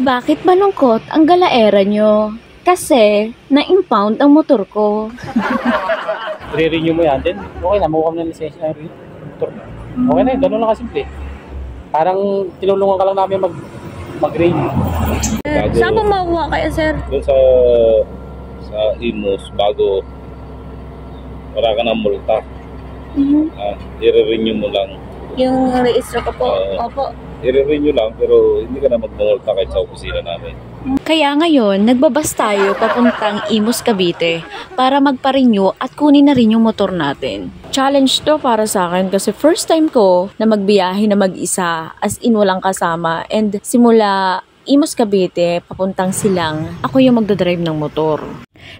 Bakit malungkot ang galaera nyo? Kasi, na-impound ang motor ko. I-renew mo yan din. Okay na, makuha mo na lisensya ng motor mo. Okay na yun, ganun lang kasimple. Parang tinulungan ka lang namin mag-renew. Saan po makuha kaya, sir? Doon sa Imus, bago wala ka ng multa. I-renew mo lang. Yung register ko po. Opo. I-renew lang pero hindi ka na magmulta kahit sa opisina namin. Kaya ngayon, nagbabas tayo papuntang Imus, Cavite para magpa-renew at kunin na rin yung motor natin. Challenge to para sa akin kasi first time ko na magbiyahe na mag-isa, as in walang kasama, and simula Imus, Cavite papuntang Silang, ako yung magdadrive ng motor.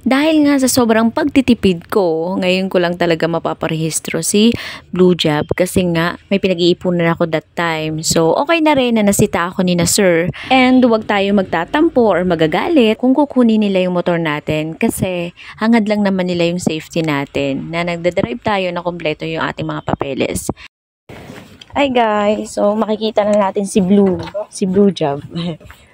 Dahil nga sa sobrang pagtitipid ko, ngayon ko lang talaga mapaparehistro si Blue Job kasi nga may pinag-iipunan ako that time. So okay na rin na nasita ako ni na sir, and huwag tayo magtatampo or magagalit kung kukunin nila yung motor natin kasi hangad lang naman nila yung safety natin na nagdadrive tayo na kompleto yung ating mga papeles. Hi guys, so makikita na natin si Blue Job.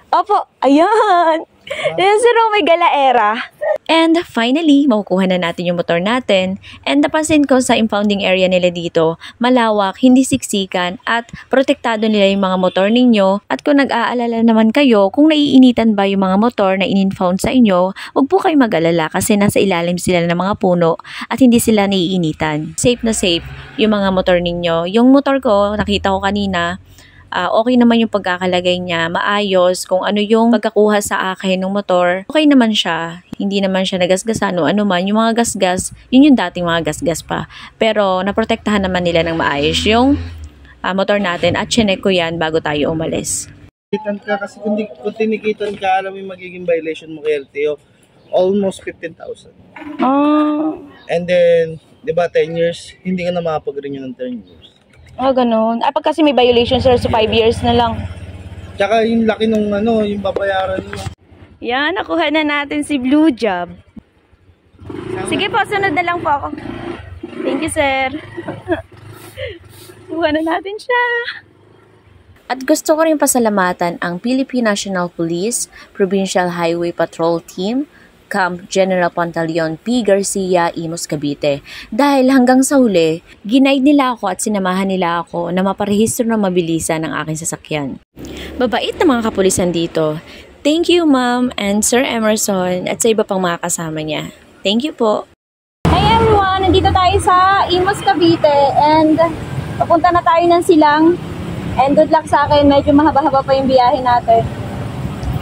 Opo, ayan! Yan si Romay Galaera. And finally, makukuha na natin yung motor natin. And napansin ko sa impounding area nila dito, malawak, hindi siksikan, at protektado nila yung mga motor ninyo. At kung nag-aalala naman kayo, kung naiinitan ba yung mga motor na in-impound sa inyo, huwag po kayo mag-alala kasi nasa ilalim sila ng mga puno at hindi sila naiinitan. Safe na safe yung mga motor ninyo. Yung motor ko, nakita ko kanina, okay naman yung pagkakalagay niya, maayos, kung ano yung pagkakuha sa akin ng motor, okay naman siya, hindi naman siya nagasgasan o ano man, yung mga gasgas, yun yung dating mga gasgas pa, pero naprotektahan naman nila ng maayos yung motor natin at chinek ko yan bago tayo umalis. Kasi kung tinikitan ka, alam yung magiging violation mo kay LTO, almost 15,000. And then, di ba 10 years, hindi ka na makapag-renew ng 10 years. Ganun. Pag kasi may violation, sir, so 5 years na lang. Tsaka yung laki nung yung babayaran mo. Yan, nakuha na natin si Blue Job. Sige po, sunod na lang po ako. Thank you, sir. Kuha na natin siya. At gusto ko rin pasalamatan ang Philippine National Police, Provincial Highway Patrol Team, Camp General Pantaleon P. Garcia, Imus, Cavite. Dahil hanggang sa huli, ginaid nila ako at sinamahan nila ako na maparehistro na mabilisan ng aking sasakyan. Babait na mga kapulisan dito. Thank you, Ma'am and Sir Emerson at sa iba pang mga kasama niya. Thank you po. Hey everyone! Nandito tayo sa Imus, Cavite and papunta na tayo ng Silang. And good luck sa akin, medyo mahaba-haba pa yung biyahe natin.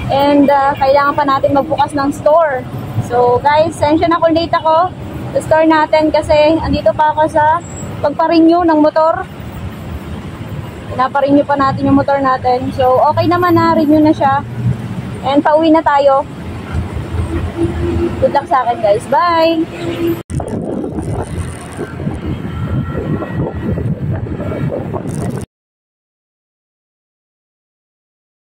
And kailangan pa natin magbukas ng store. So guys, sensya na kung late ako sa store natin kasi andito pa ako sa pagpa-renew ng motor. Pinapa-renew pa natin yung motor natin. So okay naman na, renew na siya. And pauwi na tayo. Good luck sa akin guys. Bye!